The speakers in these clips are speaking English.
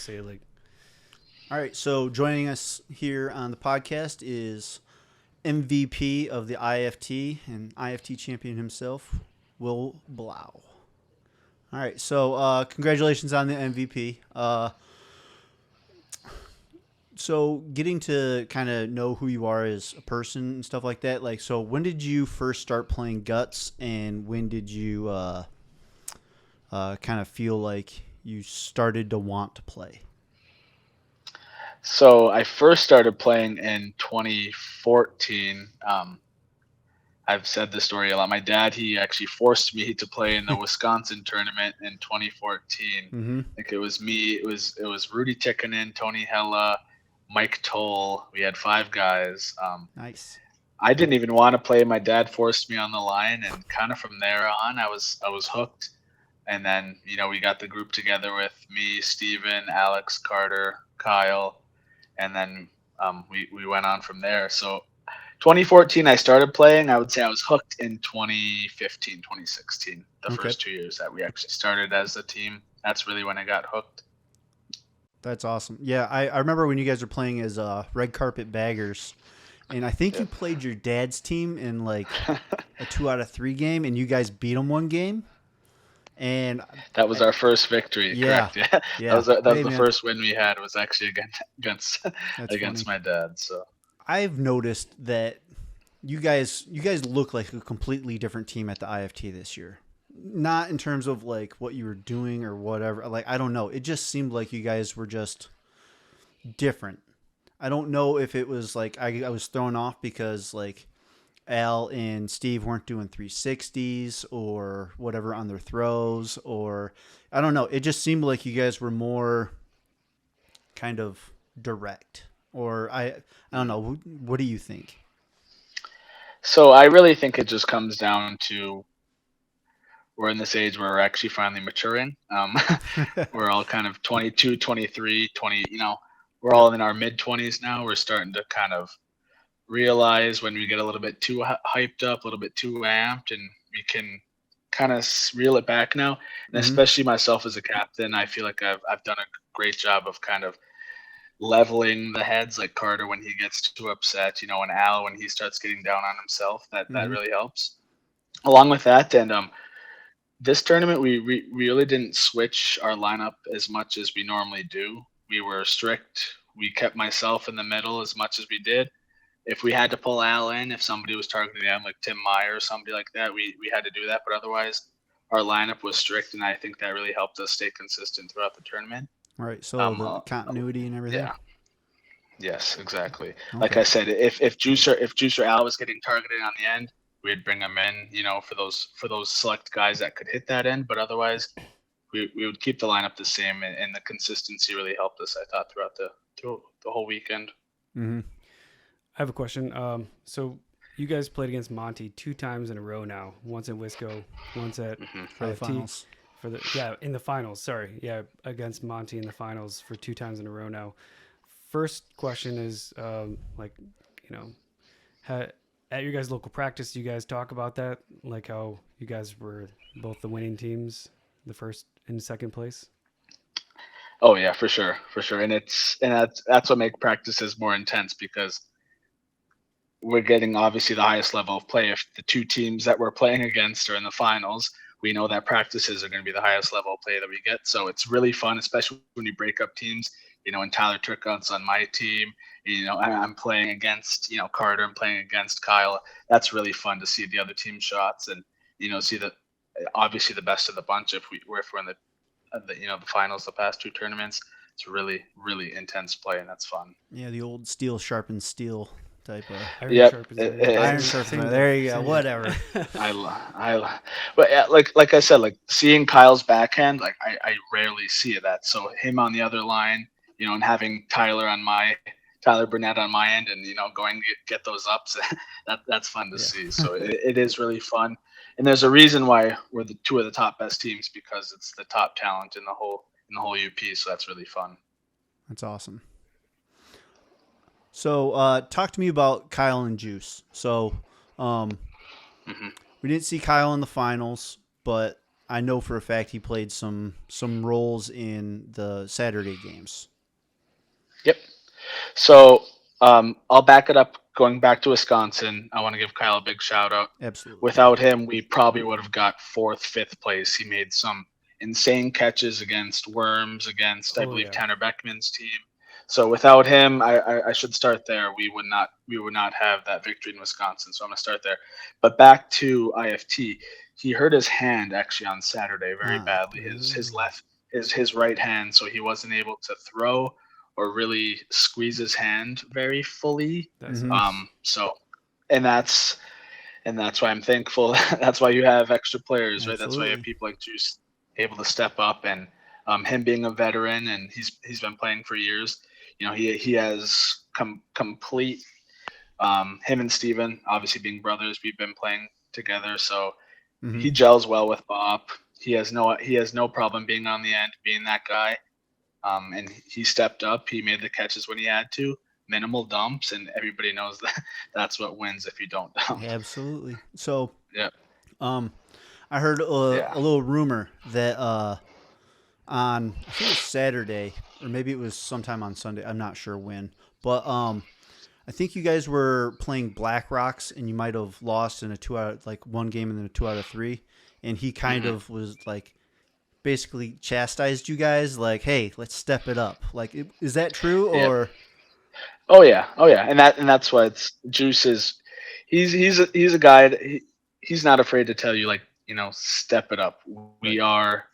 say. Like, All right, so joining us here on the podcast is MVP of the IFT and IFT champion himself, Will Blau. All right, so congratulations on the MVP. So getting to kind of know who you are as a person and stuff like that. Like, so when did you first start playing Guts, and when did you kind of feel like you started to want to play? So I first started playing in 2014. I've said this story a lot. My dad, he actually forced me to play in the Wisconsin tournament in 2014. Mm-hmm. I think it was me. It was Rudy Tikkanen, Tony Hella, Mike Toll. We had five guys. Nice. I didn't even want to play. My dad forced me on the line, and kind of from there on, I was hooked. And then we got the group together with me, Steven, Alex, Carter, Kyle, and then we went on from there. So 2014, I started playing. I would say I was hooked in 2015, 2016, the Okay. first 2 years that we actually started as a team. That's really when I got hooked. That's awesome. Yeah, I remember when you guys were playing as red carpet baggers, and I think you played your dad's team in like a 2 out of 3 game, and you guys beat them one game. And That was our first victory, yeah, correct? Yeah, that yeah. was that was Hey the man, first win we had. Was actually against that's against funny. my dad. So I've noticed that you guys look like a completely different team at the IFT this year. Not in terms of like what you were doing or whatever. Like I don't know. It just seemed like you guys were just different. I don't know if it was like I was thrown off because like Al and Steve weren't doing 360s or whatever on their throws, or I don't know. It just seemed like you guys were more kind of direct, or I don't know. What do you think? so I really think it just comes down to we're in this age where we're actually finally maturing. We're all kind of 22, 23, 20. We're Yep. all in our mid 20s now. We're starting to kind of realize when we get a little bit too hyped up, a little bit too amped, and we can kind of reel it back now. And Mm-hmm. especially myself as a captain, I feel like I've done a great job of kind of leveling the heads, like Carter when he gets too upset, and Al when he starts getting down on himself. That Mm-hmm. really helps. Along with that, and this tournament we really didn't switch our lineup as much as we normally do. We were strict. We kept myself in the middle as much as we did. If we had to pull Al in, if somebody was targeting them, like Tim Meyer or somebody like that, we had to do that. But otherwise, our lineup was strict, and I think that really helped us stay consistent throughout the tournament. All right. So Um, the uh, continuity and everything. yeah, yes, exactly. Like Okay. I said, if Juicer Al was getting targeted on the end, we'd bring him in, for those select guys that could hit that end. But otherwise, we would keep the lineup the same, and the consistency really helped us. I thought through the whole weekend. Mm-hmm. I have a question. So you guys played against Monty 2 times in a row now. Once at Wisco, once at Hmm. For the IFT. finals. In the finals. Sorry, against Monty in the finals for 2 times in a row now. First question is, you know, at your guys' local practice, you guys talk about that, like how you guys were both the winning teams, the first and second place. Oh yeah, for sure, and that's what makes practices more intense because we're getting obviously the highest level of play. If the two teams that we're playing against are in the finals, we know that practices are going to be the highest level of play that we get. So it's really fun, especially when you break up teams. And Tyler Turcott's on my team. I'm playing against Carter. I'm playing against Kyle. That's really fun to see the other team shots and see the obviously the best of the bunch. If we're in the finals, the past two tournaments, it's really really intense play and that's fun. Yeah, the old steel sharpens steel type of Iron Yep, sharpens it, iron. iron it's sharpens. Same Iron. thing. There you go. Same Whatever. thing. but yeah, like I said, like seeing Kyle's backhand, like I rarely see that. So him on the other line, and having Tyler Burnett on my end, and going to get those ups, that's fun to see. So it is really fun, and there's a reason why we're the two of the top best teams because it's the top talent in the whole UP. So that's really fun. That's awesome. So, talk to me about Kyle and Juice. So, um, Hmm. we didn't see Kyle in the finals, but I know for a fact he played some roles in the Saturday games. Yep. So I'll back it up. Going back to Wisconsin, I want to give Kyle a big shout out. Absolutely. Without him, we probably would have got fourth, fifth place. He made some insane catches against Worms, against I believe Tanner Beckman's team. So without him, I should start there. We would not have that victory in Wisconsin. So I'm gonna start there. But back to IFT, he hurt his hand actually on Saturday very badly. His right hand, so he wasn't able to throw or really squeeze his hand very fully. So, and that's why I'm thankful. That's why you have extra players, right? That's why you have people like Juice able to step up, and him being a veteran and he's been playing for years. You know, he has complete. Him and Steven, obviously being brothers, we've been playing together, so he gels well with Bob. He has no problem being on the end, being that guy. And he stepped up. He made the catches when he had to. Minimal dumps, and everybody knows that that's what wins if you don't dump. Absolutely. So, yeah. I heard a little rumor that on I think it was Saturday or maybe it was sometime on Sunday. I'm not sure when, but I think you guys were playing Black Rocks and you might have lost in one game and then a 2 out of 3, and he kind of was like basically chastised you guys like, hey, let's step it up. Like, is that true or? Oh yeah, and that's why it's Juice is. He's a guy. He's not afraid to tell you, like, you know, step it up. We are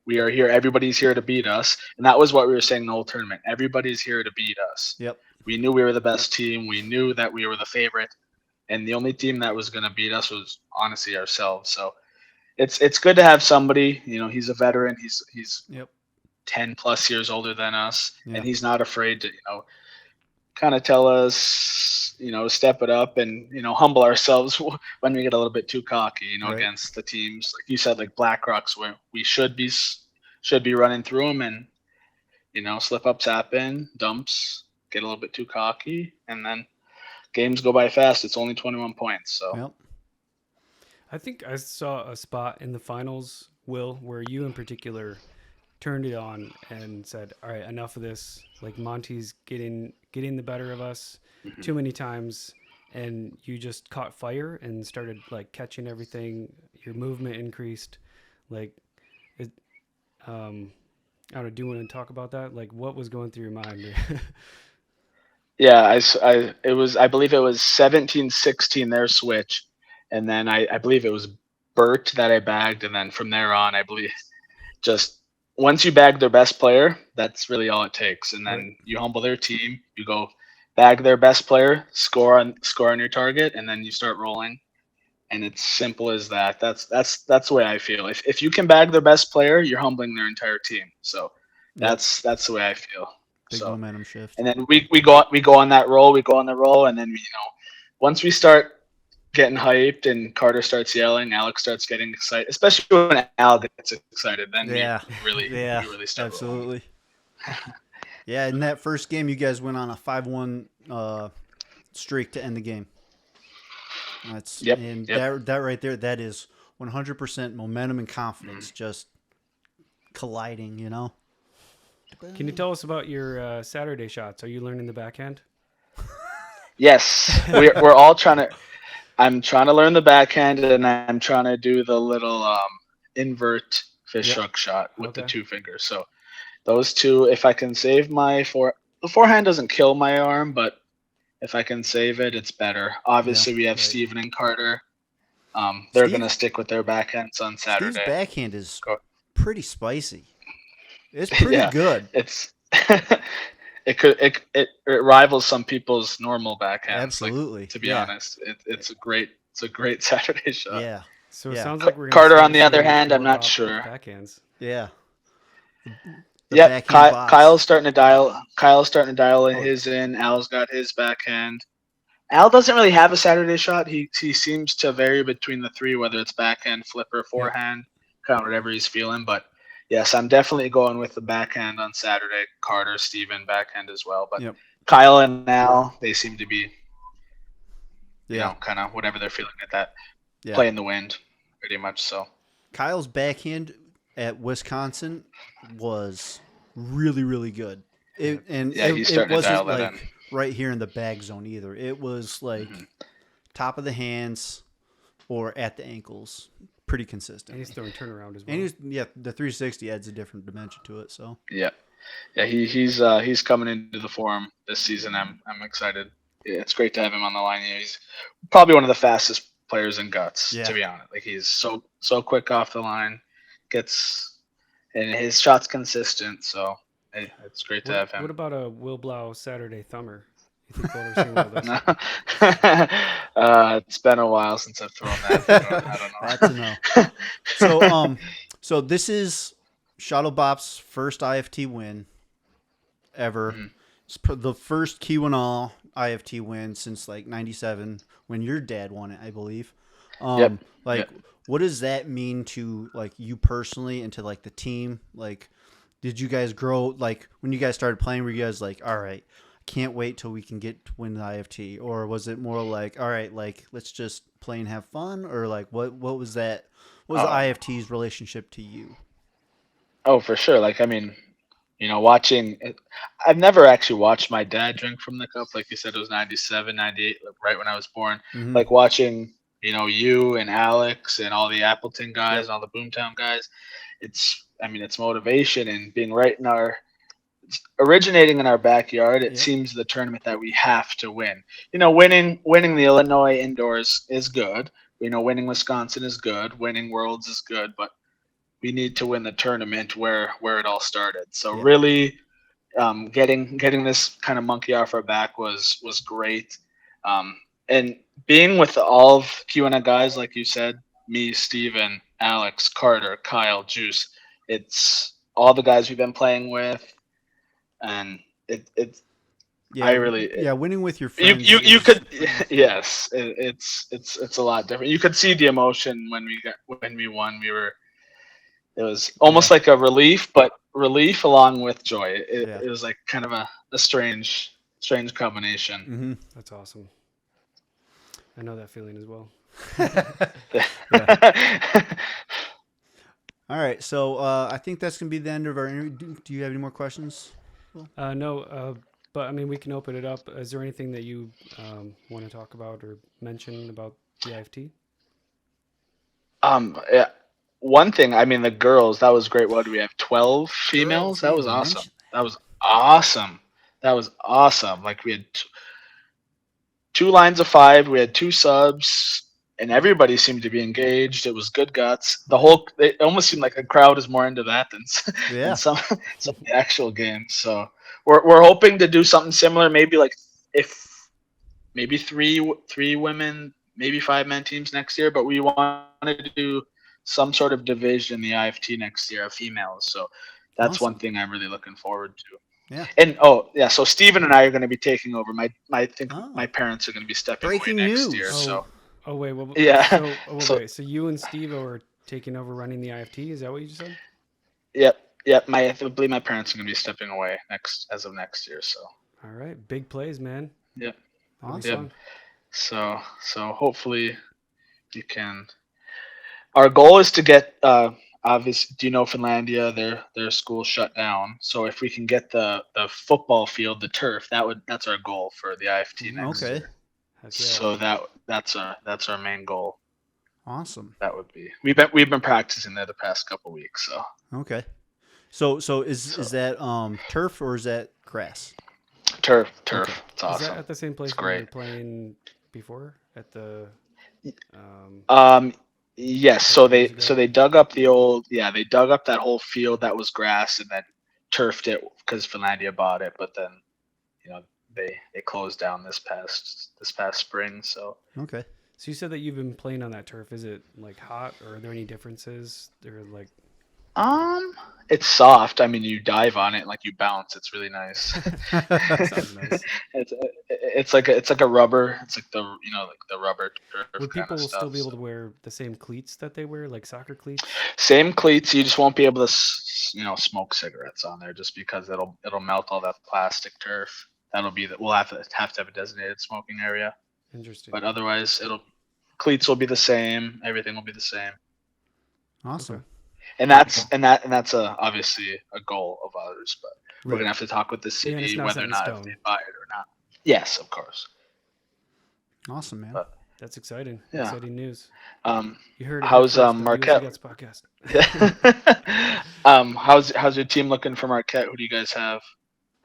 here. Everybody's here to beat us, and that was what we were saying the whole tournament. Everybody's here to beat us. Yep. We knew we were the best team. We knew that we were the favorite, and the only team that was going to beat us was honestly ourselves. So it's good to have somebody. You know, he's a veteran. He's 10 plus years older than us, and he's not afraid to, you know, kind of tell us, you know, step it up and, you know, humble ourselves when we get a little bit too cocky, you know, against the teams like you said, like Black Rocks, where we should be running through them, and, you know, slip ups happen, dumps, get a little bit too cocky, and then games go by fast. It's only 21 points, so. I think I saw a spot in the finals, Will, where you in particular turned it on and said, all right, enough of this. Like, Monty's getting the better of us too many times, and you just caught fire and started like catching everything. Your movement increased. Like, it, I don't know, do you want to talk about that? Like, what was going through your mind? Yeah, I believe it was 17-16 their switch, and then I believe it was Bert that I bagged, and then from there on, I believe just once you bag their best player, that's really all it takes, and then you humble their team. You go bag their best player, score on your target, and then you start rolling. And it's simple as that. That's the way I feel. If you can bag their best player, you're humbling their entire team. So that's the way I feel. Big momentum shift. And then we go on that roll. We go on the roll, and then, you know, once we start getting hyped and Carter starts yelling, Alex starts getting excited, especially when Al gets excited. Then we really start. Absolutely. Yeah, in that first game, you guys went on a 5-1 streak to end the game. That right there, that is 100% momentum and confidence just colliding, you know? Can you tell us about your Saturday shots? Are you learning the backhand? Yes, we're all trying to. I'm trying to learn the backhand, and I'm trying to do the little invert fish hook shot with the 2 fingers. So those two, if I can save the forehand doesn't kill my arm, but if I can save it, it's better. Obviously, we have Steven and Carter. They're going to stick with their backhands on Saturday. Steve's backhand is pretty spicy. It's pretty good. It's it rivals some people's normal backhands. Absolutely. Like, to be honest, it's a great Saturday shot. Yeah. So it sounds like we're Carter, on the other hand, I'm not sure. Backhands. Yeah. Kyle's starting to dial his in. Al's got his backhand. Al doesn't really have a Saturday shot. He seems to vary between the 3, whether it's backhand, flipper, forehand, kind of whatever he's feeling. But yes, I'm definitely going with the backhand on Saturday. Carter, Steven, backhand as well. But Kyle and Al, they seem to be, you know, kind of whatever they're feeling at that, play in the wind, pretty much so. Kyle's backhand at Wisconsin was really, really good. It Yeah, he's it starting to dial wasn't that in. like right here in the bag zone either. It was like top of the hands or at the ankles, pretty consistent. And he's throwing turnaround as well. And the 360 adds a different dimension to it. So Yeah, yeah, he's coming into the form this season. I'm excited. Yeah, it's great to have him on the line. He's probably one of the fastest players in guts, Yeah. to be honest. Like he's so quick off the line, and his shot's consistent. So it's great to have What him. about a Will Blau Saturday thumber? You think we'll ever see one of those? It's been a while since I've thrown that. I don't know. that's a no. So this is Shuttlebop's first IFT win ever. Mhm. It's the first Keweenaw IFT win since like '97 when your dad won it, I believe. Yep. Like, what does that mean to like you personally and to like the team? Like, did you guys grow like when you guys started playing? Were you guys like, all right, can't wait till we can get to win the IFT, or was it more like, all right, like let's just play and have fun, or like what was that? What was the IFT's relationship to you? Oh, for sure. Like, I mean, watching I've never actually watched my dad drink from the cup. Like you said, it was 97, 98, like right when I was born. Mhm. Like watching, you and Alex and all the Appleton guys, Yep. all the Boomtown guys. It's motivation and being right in originating in our backyard. It Yep. seems the tournament that we have to win. Winning the Illinois indoors is good. Winning Wisconsin is good. Winning Worlds is good, but we need to win the tournament where it all started. So Yep. really, getting this kind of monkey off our back was great, and being with all of QNA guys, like you said, me, Steven, Alex, Carter, Kyle, Juice. It's all the guys we've been playing with, and it's Yeah, I really winning with your friends. you could yes, it's a lot different. You could see the emotion when we won. It was almost like a relief, but relief along with joy. It was like kind of a strange combination. Mm-hmm. That's awesome. I know that feeling as well. All right, so I think that's gonna be the end of our interview. Do you have any more questions? No, but I mean, we can open it up. Is there anything that you want to talk about or mention about the IFT? Yeah. One thing, I mean, the girls, that was great. What do we have? 12 females? That was awesome. That was awesome. Like we had two lines of 5. We had 2 subs, and everybody seemed to be engaged. It was good guts. It almost seemed like the crowd is more into that than some of the actual games. So we're hoping to do something similar. Maybe like maybe three women, maybe 5 men teams next year. But we wanted to do some sort of division in the IFT next year of females. So that's Awesome. one thing I'm really looking forward to. Yeah. And so Steven and I are going to be taking over. I think my parents are going to be stepping away next year. So wait, well, yeah. So you and Steve are taking over running the IFT. Is that what you just said? Yep. I believe my parents are going to be stepping away as of next year. So. All right, big plays, man. Yep. Awesome. Yep. So hopefully you can. Our goal is to get obviously, do you know Finlandia? Their school shut down. So if we can get the football field, the turf, that's our goal for the IFT next year. Yeah. So that's our main goal. Awesome. That would be. We've been practicing there the past couple weeks. So. Okay. So is that turf or is that grass? Turf. Okay. It's awesome. Is that at the same place where you were playing before at the? Yes. So they dug up they dug up that whole field that was grass and then turfed it because Finlandia bought it, but then they closed down this past spring. So okay. So you said that you've been playing on that turf. Is it like hot, or are there any differences? They're like. It's soft. I mean, you dive on it like you bounce. It's really nice. Sounds nice. It's like a rubber. It's like the rubber turf. Would people stuff, still be able to wear the same cleats that they wear, like soccer cleats? Same cleats. You just won't be able to smoke cigarettes on there just because it'll melt all that plastic turf. That'll be that we'll have to have a designated smoking area. Interesting. But otherwise, cleats will be the same. Everything will be the same. Awesome. Okay. And that's obviously a goal of ours, but we're Right. gonna have to talk with the Yeah, and it's city not set whether or in not if stone. they buy it or not. Yes, of course. Awesome, man. But That's exciting. yeah. Exciting news. Um, You heard it here how's first on the Marquette? USC Guts podcast. How's your team looking for Marquette? Who do you guys have?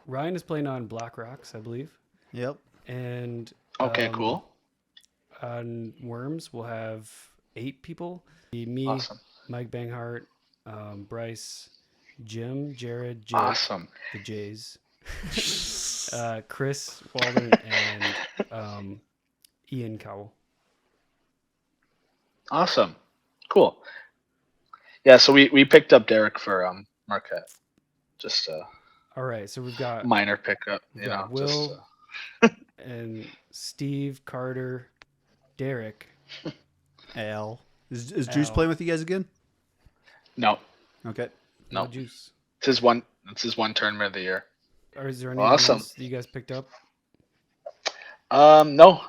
Ryan is playing on Black Rocks, I believe, Yep. and Okay, cool. on Worms we'll have 8 people. Be me, Awesome. Mike Banghart, Bryce, Jim, Jared, Jake, Awesome. the Jays, Chris Walden, and Ian Cowell. Awesome. Cool. Yeah, so we picked up Derek for Marquette. Just a All right, so we've got minor pickup, we've you know. got Will and Steve, Carter, Derek. Al. Is Juice Al. playing with you guys again? No, Okay. No No. Juice. it's his one tournament of the year. Or is there anyone Awesome. else that you guys picked up? No,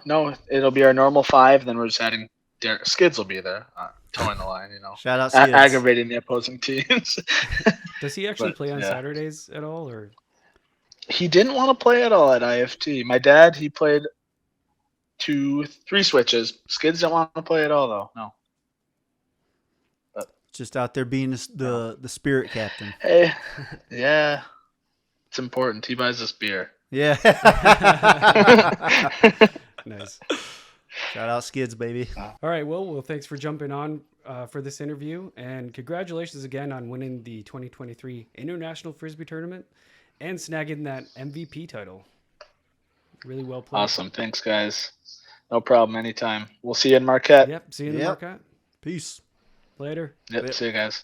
it'll be our normal 5. Then we're just adding Derek. Skids will be there, towing the line, you know, Shout out Skids. aggravating the opposing teams. Does he actually But, play on yeah. Saturdays at all, or He didn't want to play at all at IFT. My dad, he played 2, 3 switches. Skids didn't want to play at all, though. No. Just out there being the spirit captain. Hey, yeah, it's important. He buys us beer. Yeah. nice? Shout out Skids, baby. All right, well, thanks for jumping on for this interview, and congratulations again on winning the 2023 International Frisbee Tournament and snagging that MVP title. Really well played. Awesome. Thanks, guys. No problem. Anytime. We'll see you in Marquette. Yep. See you in the Yep. Marquette. Peace. Later. Yep. See you guys.